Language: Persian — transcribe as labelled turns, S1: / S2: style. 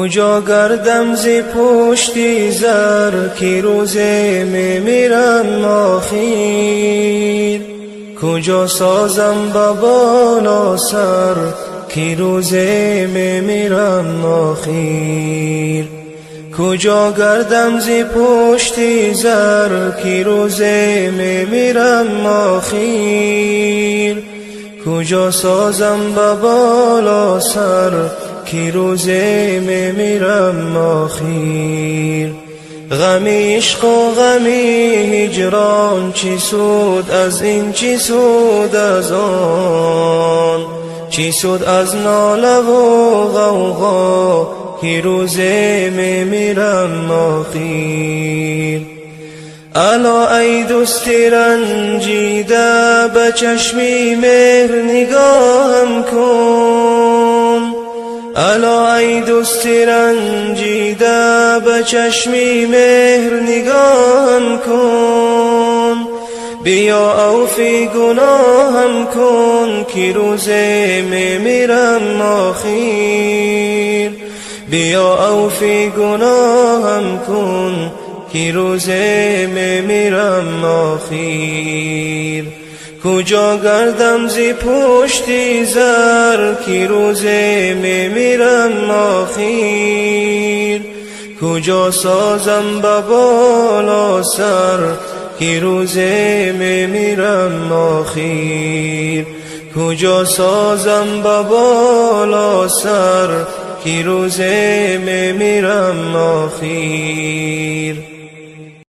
S1: کجا گردم ز پشتی زر که روزه میمیرم آخیر، کجا سازم با بالا سر که روزه میمیرم آخیر، کجا گردم ز پشتی زر که روزه میمیرم آخیر، کجا سازم با بالا سر که روزه میمیرم آخیر. غم عشق و غم هجران، چی سود از این چی سود از آن، چی سود از ناله و غوغا که روزه میمیرم آخیر. الا ای دوست رنجیده به چشمی مهر نگاهم کن، الا ای دوست رنجیده به چشمی مهر نگاهم کن، بیا عفو گناهم کن که روزه میمیرم آخیر، بیا عفو گناهم کن که روزه میمیرم آخیر. کجا گردم ز پشتی زر که روزه میمیرم آخیر، کجا سازم با بالا سر که روزه میمیرم آخیر، کجا سازم با بالا سر که روزه میمیرم آخیر.